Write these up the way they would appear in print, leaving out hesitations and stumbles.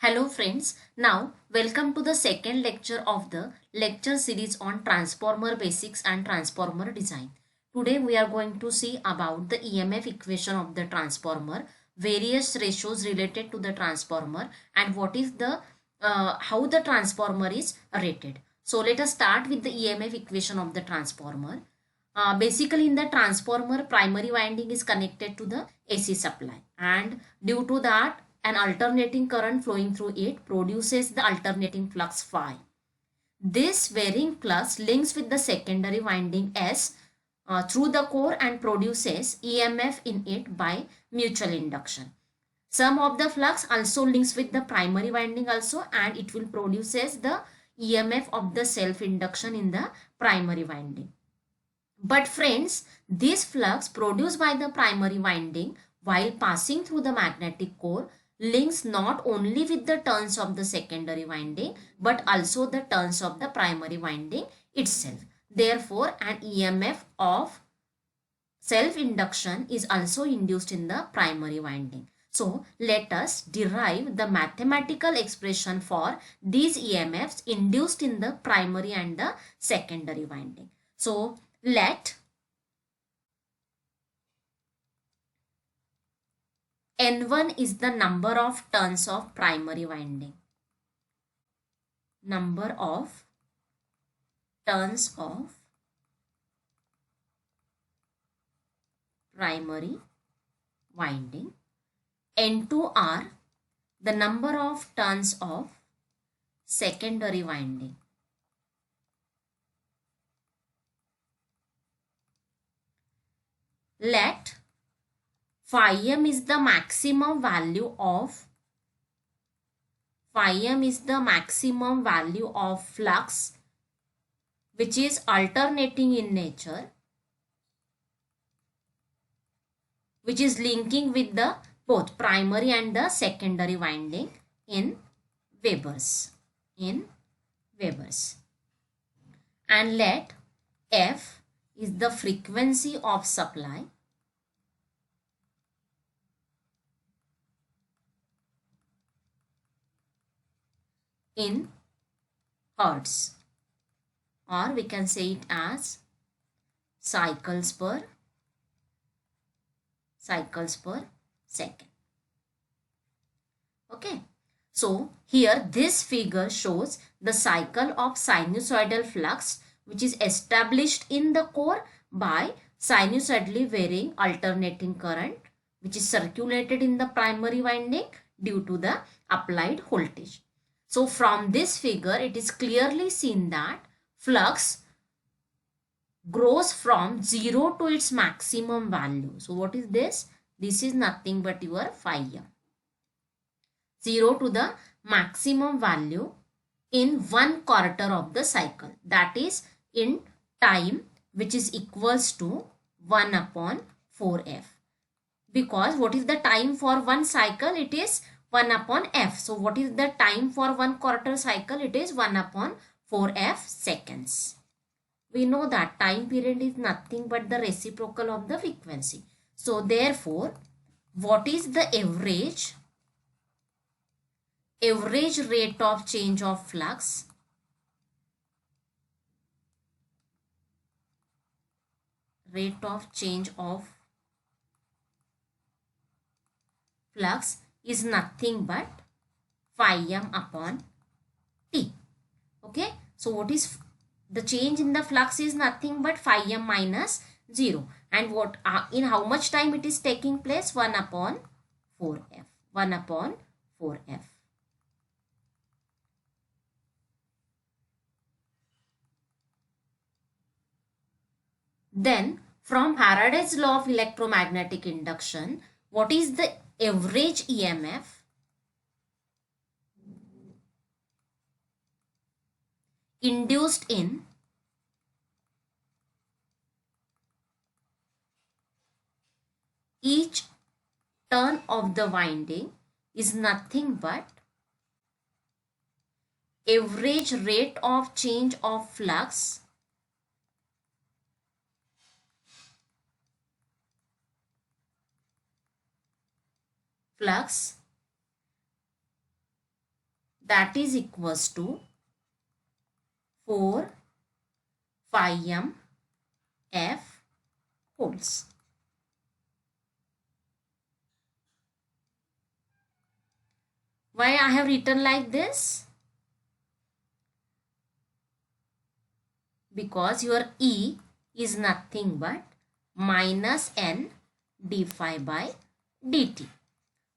Hello friends, now welcome to the second lecture of the lecture series on transformer basics and transformer design. Today we are going to see about the EMF equation of the transformer, various ratios related to the transformer and what is the how the transformer is rated. So let us start with the EMF equation of the transformer. Basically in the transformer primary winding is connected to the AC supply and due to that an alternating current flowing through it produces the alternating flux phi. This varying flux links with the secondary winding S through the core and produces EMF in it by mutual induction. Some of the flux also links with the primary winding also and it will produces the EMF of the self induction in the primary winding. But friends, this flux produced by the primary winding while passing through the magnetic core links not only with the turns of the secondary winding but also the turns of the primary winding itself. Therefore, an EMF of self-induction is also induced in the primary winding. So, let us derive the mathematical expression for these EMFs induced in the primary and the secondary winding. So, let N1 is the number of turns of primary winding. Number of turns of primary winding. N2 are the number of turns of secondary winding. Let phi m is the maximum value of flux which is alternating in nature, which is linking with the both primary and the secondary winding in Webers. And let F is the frequency of supply in hertz, or we can say it as cycles per second. Okay. So here this figure shows the cycle of sinusoidal flux which is established in the core by sinusoidally varying alternating current which is circulated in the primary winding due to the applied voltage. So from this figure it is clearly seen that flux grows from 0 to its maximum value. So what is this? This is nothing but your phi m. 0 to the maximum value in 1/4 of the cycle, that is in time, which is equals to 1 upon 4f. Because what is the time for one cycle? It is 1 upon f. So what is the time for 1/4 cycle? It is 1 upon 4f seconds. We know that time period is nothing but the reciprocal of the frequency. So therefore, what is the average rate of change of flux? Rate of change of flux is nothing but phi m upon t. Okay. So what is the change in the flux is nothing but phi m minus 0. And what in how much time it is taking place? 1 upon 4f. 1 upon 4f. Then from Faraday's law of electromagnetic induction, what is the average EMF induced in each turn of the winding is nothing but average rate of change of flux that is equals to 4 phi m F volts. Why I have written like this? Because your E is nothing but minus n d phi by dt.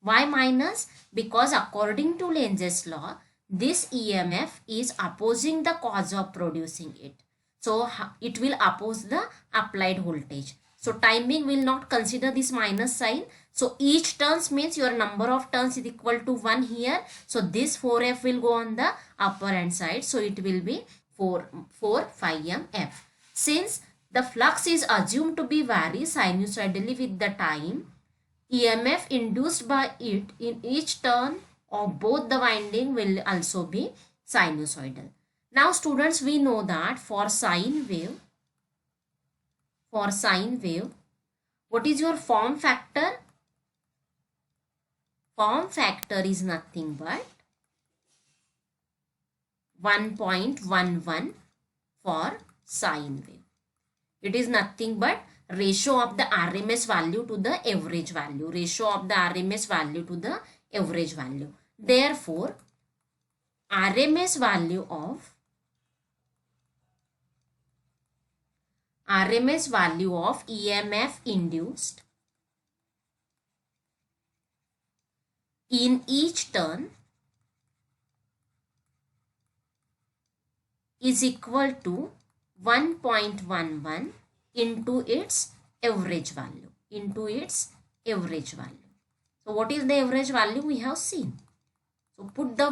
Why minus? Because according to Lenz's law, this EMF is opposing the cause of producing it. So it will oppose the applied voltage. So timing will not consider this minus sign. So each turns means your number of turns is equal to 1 here. So this 4F will go on the upper hand side. So it will be 4 phi m F. Since the flux is assumed to be vary sinusoidally with the time, EMF induced by it in each turn of both the winding will also be sinusoidal. Now students, we know that for sine wave, what is your form factor? Form factor is nothing but 1.11 for sine wave. It is nothing but ratio of the RMS value to the average value. Ratio of the RMS value to the average value. Therefore, RMS value of EMF induced in each turn is equal to 1.11 into its average value. So what is the average value we have seen? So put the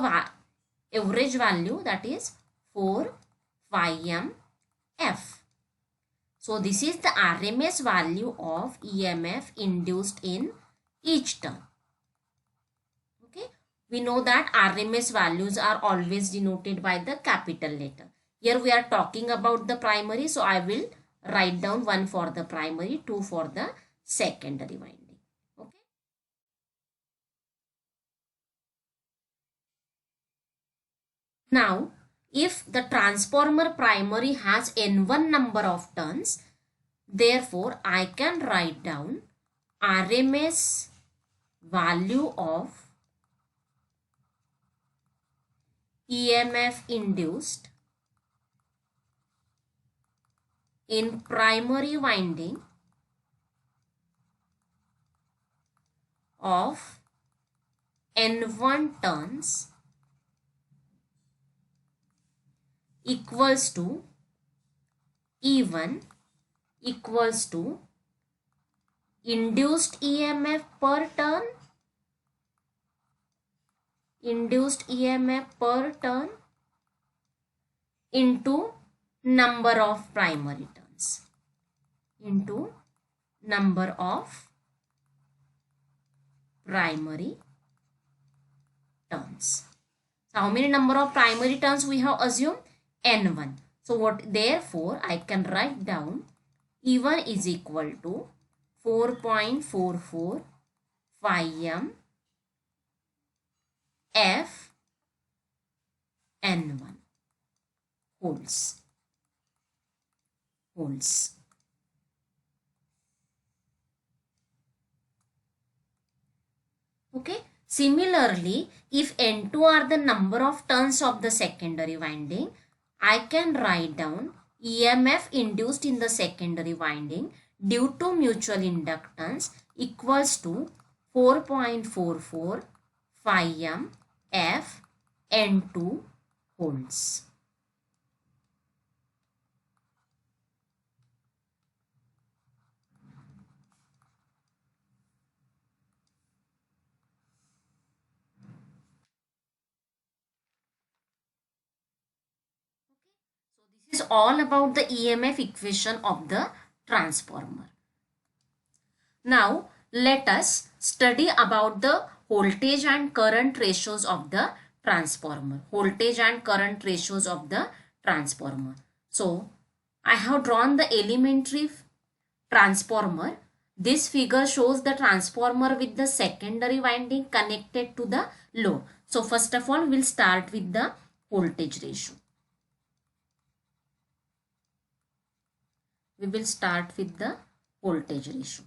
average value, that is 4 phi m F. So this is the RMS value of EMF induced in each turn. Okay. We know that RMS values are always denoted by the capital letter. Here we are talking about the primary. So I will write down 1 for the primary, 2 for the secondary winding. Okay. Now, if the transformer primary has n1 number of turns, therefore I can write down RMS value of EMF induced in primary winding of n1 turns equals to E1 equals to induced EMF per turn into number of primary turns So how many number of primary turns we have assumed? N1. So therefore I can write down E1 is equal to 4.44 phi m F N1 holds. Okay. Similarly, if N2 are the number of turns of the secondary winding, I can write down EMF induced in the secondary winding due to mutual inductance equals to 4.44 phi m F N2 holds. This is all about the EMF equation of the transformer. Now let us study about the voltage and current ratios of the transformer. So I have drawn the elementary transformer. This figure shows the transformer with the secondary winding connected to the load. So first of all, we'll start with the voltage ratio. We will start with the voltage ratio.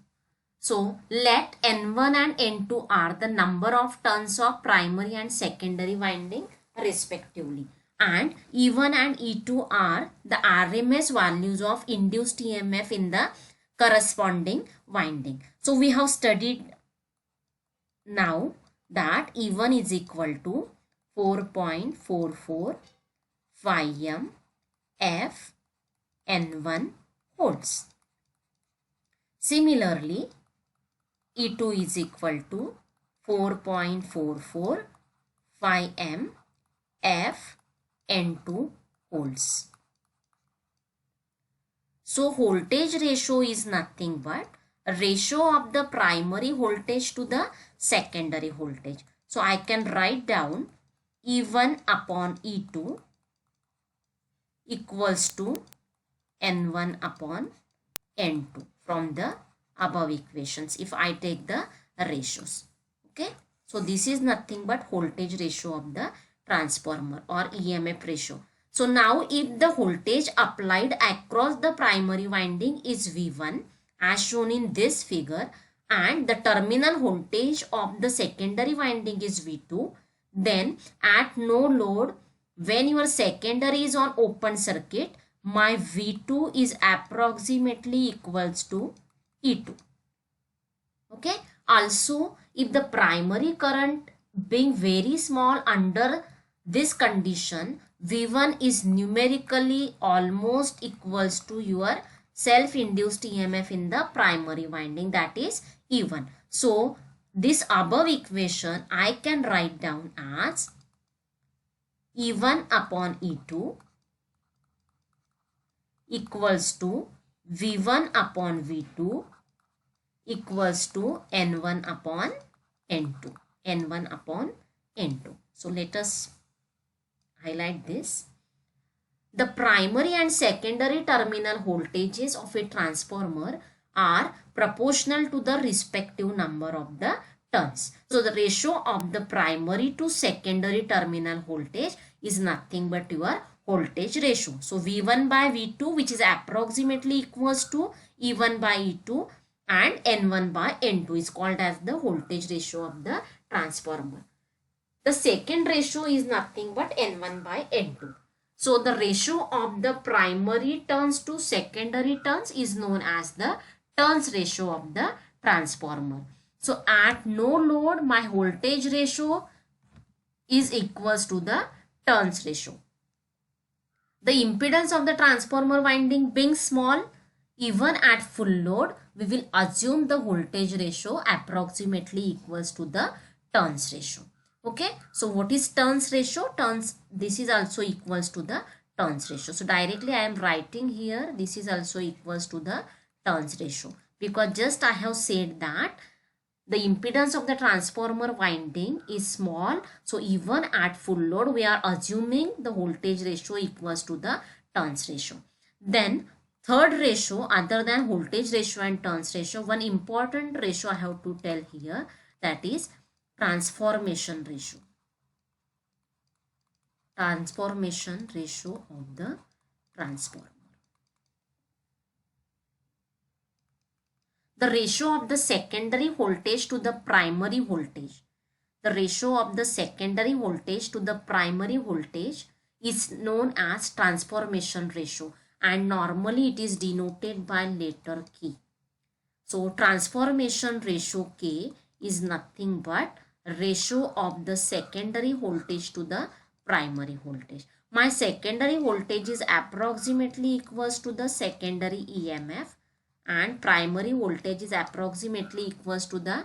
So let N1 and N2 are the number of turns of primary and secondary winding respectively, and E1 and E2 are the RMS values of induced EMF in the corresponding winding. So we have studied now that E1 is equal to 4.44 phi m F N1 volts. Similarly, E2 is equal to 4.44 phi m F N2 volts. So voltage ratio is nothing but a ratio of the primary voltage to the secondary voltage. So I can write down E1 upon E2 equals to N1 upon N2 from the above equations if I take the ratios. Okay, so this is nothing but voltage ratio of the transformer or EMF ratio. So now if the voltage applied across the primary winding is V1 as shown in this figure, and the terminal voltage of the secondary winding is V2, then at no load, when your secondary is on open circuit, my V2 is approximately equals to E2. Okay. Also, if the primary current being very small under this condition, V1 is numerically almost equals to your self-induced EMF in the primary winding, that is E1. So, this above equation I can write down as E1 upon E2 equals to V1 upon V2 equals to N1 upon N2. N1 upon N2. So let us highlight this. The primary and secondary terminal voltages of a transformer are proportional to the respective number of the turns. So the ratio of the primary to secondary terminal voltage is nothing but your voltage ratio. So V1 by V2, which is approximately equals to E1 by E2, and N1 by N2 is called as the voltage ratio of the transformer. The second ratio is nothing but N1 by N2. So the ratio of the primary turns to secondary turns is known as the turns ratio of the transformer. So at no load, my voltage ratio is equals to the turns ratio. The impedance of the transformer winding being small, even at full load, we will assume the voltage ratio approximately equals to the turns ratio. Okay, so what is turns ratio? Turns, this is also equals to the turns ratio. So directly I am writing here, this is also equals to the turns ratio, because just I have said that the impedance of the transformer winding is small. So even at full load, we are assuming the voltage ratio equals to the turns ratio. Then third ratio other than voltage ratio and turns ratio, one important ratio I have to tell here, that is transformation ratio. Transformation ratio of the transformer. The ratio of the secondary voltage to the primary voltage. The ratio of the secondary voltage to the primary voltage is known as transformation ratio, and normally it is denoted by letter K. So transformation ratio K is nothing but ratio of the secondary voltage to the primary voltage. My secondary voltage is approximately equals to the secondary EMF, and primary voltage is approximately equals to the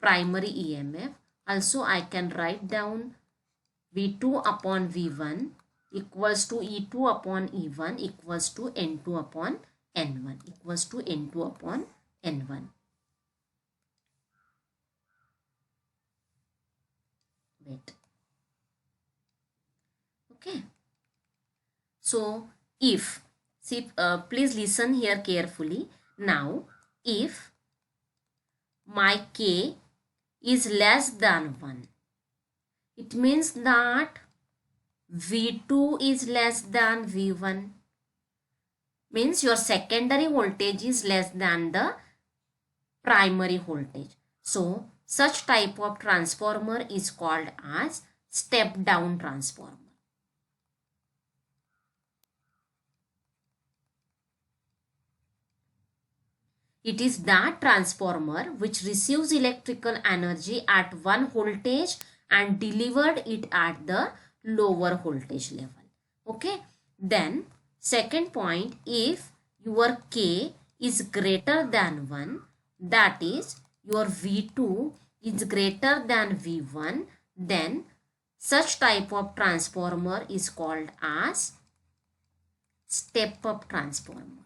primary EMF. Also I can write down V2 upon V1 equals to E2 upon E1 equals to N2 upon N1 equals to N2 upon N1. Wait. Okay. So if, see, please listen here carefully. Now, if my K is less than 1, It means that V2 is less than V1. Means your secondary voltage is less than the primary voltage. So such type of transformer is called as step down transformer. It is that transformer which receives electrical energy at one voltage and delivered it at the lower voltage level. Okay. Then second point, if your K is greater than 1, that is your V2 is greater than V1, then such type of transformer is called as step up transformer.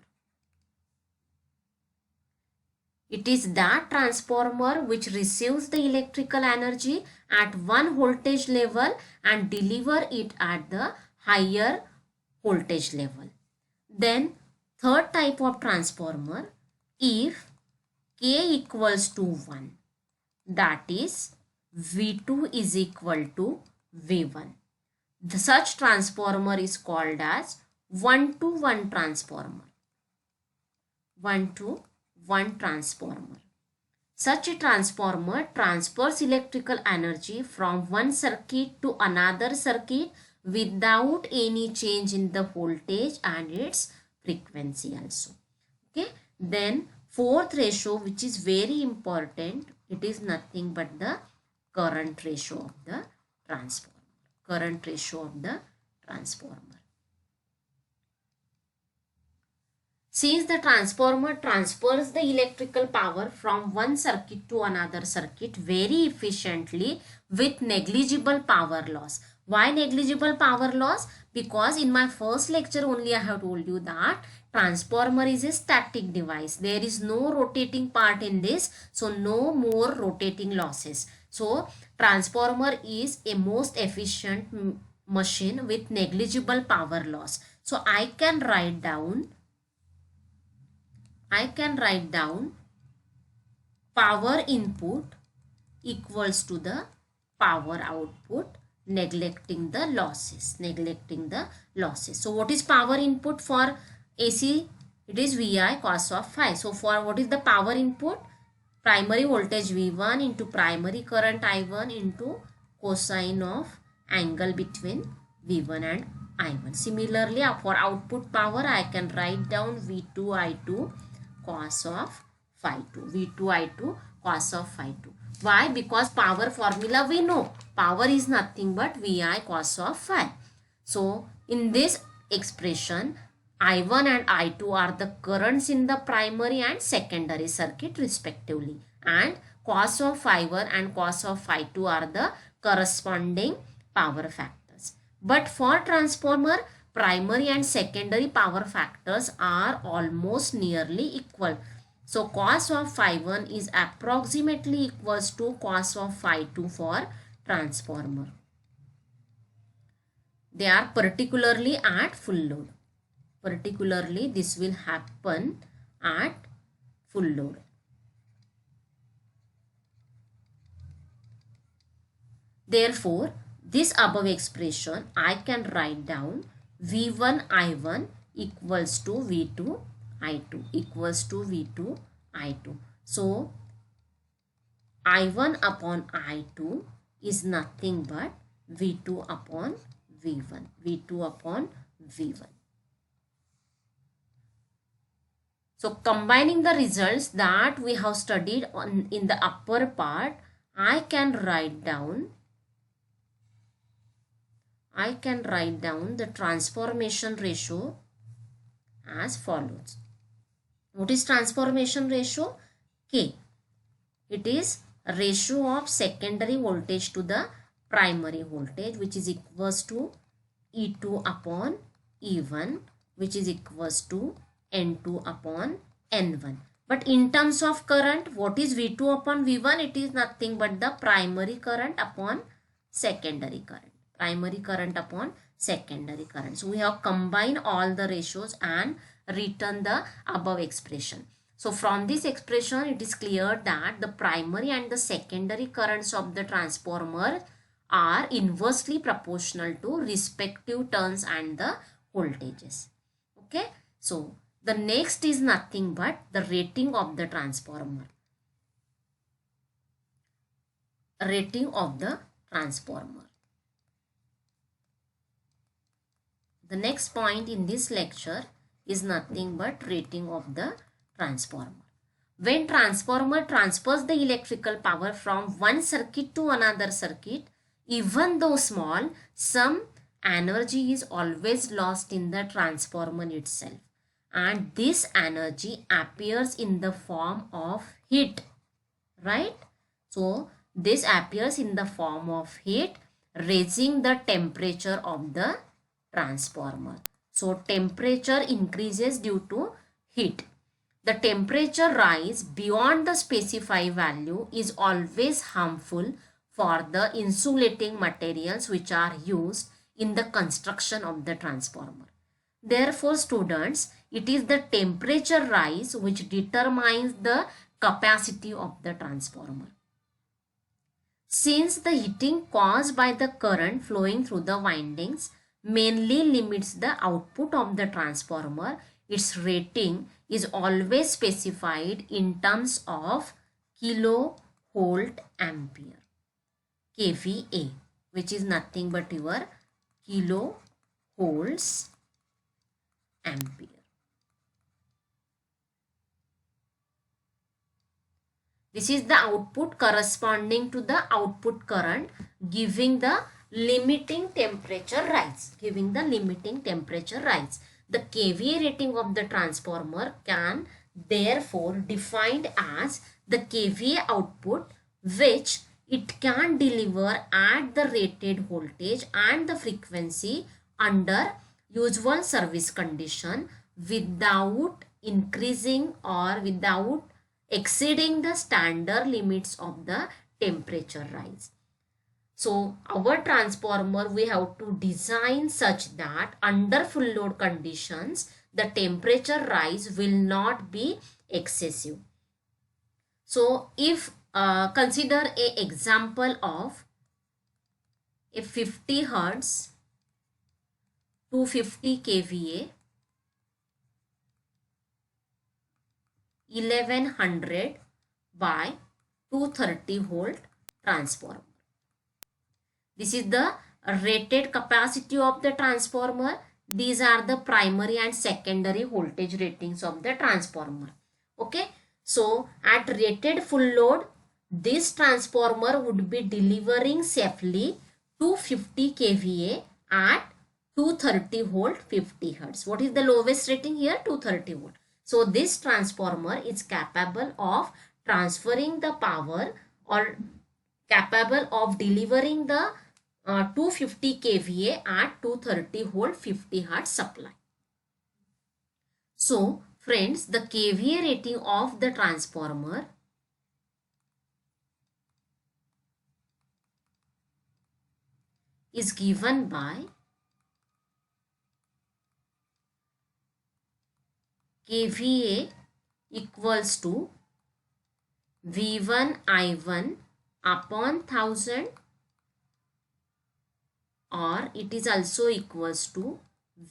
It is that transformer which receives the electrical energy at one voltage level and deliver it at the higher voltage level. Then third type of transformer, if K equals to 1, that is V2 is equal to V1. Such transformer is called as 1-to-1 transformer. 1-to-1 transformer. Such a transformer transfers electrical energy from one circuit to another circuit without any change in the voltage and its frequency also. Okay. Then fourth ratio, which is very important, it is nothing but the current ratio of the transformer. Current ratio of the transformer. Since the transformer transfers the electrical power from one circuit to another circuit very efficiently with negligible power loss. Why negligible power loss? Because in my first lecture only I have told you that transformer is a static device. There is no rotating part in this. So no more rotating losses. So transformer is a most efficient machine with negligible power loss. So I can write down power input equals to the power output, neglecting the losses. So what is power input for AC? It is VI cos of phi. So for what is the power input? Primary voltage V1 into primary current I1 into cosine of angle between V1 and I1. Similarly, for output power, I can write down V2 I2 cos of phi 2. V2 I2 cos of phi 2. Why? Because power formula we know. Power is nothing but VI cos of phi. So in this expression, I1 and I2 are the currents in the primary and secondary circuit respectively. And cos of phi 1 and cos of phi 2 are the corresponding power factors. But for transformer, primary and secondary power factors are almost nearly equal. So cos of phi 1 is approximately equals to cos of phi 2 for transformer. They are particularly at full load. Particularly this will happen at full load. Therefore, this above expression I can write down V1 I1 equals to V2 I2 equals to V2 I2. So I1 upon I2 is nothing but V2 upon V1. V2 upon V1. So combining the results that we have studied in the upper part, I can write down the transformation ratio as follows. What is transformation ratio? K. It is ratio of secondary voltage to the primary voltage, which is equals to E2 upon E1, which is equals to N2 upon N1. But in terms of current, what is V2 upon V1? It is nothing but the primary current upon secondary current. Primary current upon secondary current. So we have combined all the ratios and written the above expression. So from this expression, it is clear that the primary and the secondary currents of the transformer are inversely proportional to respective turns and the voltages. Okay, so the next is nothing but the rating of the transformer. Rating of the transformer. The next point in this lecture is nothing but rating of the transformer. When transformer transfers the electrical power from one circuit to another circuit, even though small, some energy is always lost in the transformer itself. And this energy appears in the form of heat, right? So, this appears in the form of heat, raising the temperature of the transformer. So, temperature increases due to heat. The temperature rise beyond the specified value is always harmful for the insulating materials which are used in the construction of the transformer. Therefore, students, it is the temperature rise which determines the capacity of the transformer. Since the heating caused by the current flowing through the windings mainly limits the output of the transformer, its rating is always specified in terms of kilovolt ampere, kVA, which is nothing but your kilovolts ampere. This is the output corresponding to the output current giving the limiting temperature rise. Giving the limiting temperature rise. The kVA rating of the transformer can therefore defined as the kVA output which it can deliver at the rated voltage and the frequency under usual service condition without increasing or without exceeding the standard limits of the temperature rise. So our transformer we have to design such that under full load conditions the temperature rise will not be excessive. So if consider a example of a 50 Hertz 250 kVA 1100 by 230 volt transformer. This is the rated capacity of the transformer. These are the primary and secondary voltage ratings of the transformer. Okay. So at rated full load, this transformer would be delivering safely 250 kVA at 230 volt 50 Hertz. What is the lowest rating here? 230 volt. So this transformer is capable of transferring the power or capable of delivering the 250 kVA at 230 volt 50 Hertz supply. So friends, the kVA rating of the transformer is given by kVA equals to V1 I1 upon 1000, or it is also equals to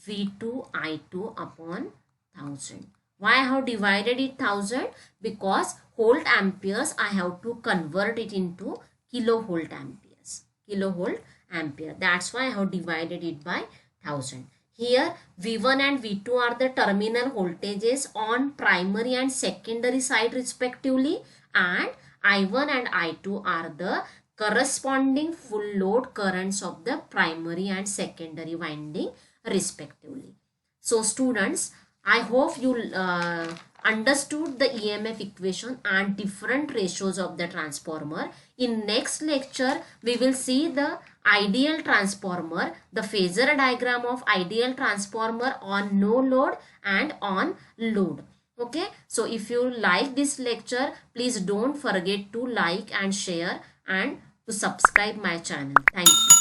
V2 I2 upon 1000. Why I have divided it 1000? Because volt amperes I have to convert it into kilovolt amperes. Kilovolt ampere. That's why I have divided it by 1000. Here V1 and V2 are the terminal voltages on primary and secondary side respectively, and I1 and I2 are the corresponding full load currents of the primary and secondary winding respectively. So students, I hope you understood the EMF equation and different ratios of the transformer. In next lecture, we will see the ideal transformer, the phasor diagram of ideal transformer on no load and on load. Okay, so if you like this lecture, please don't forget to like and share and to subscribe my channel. Thank you.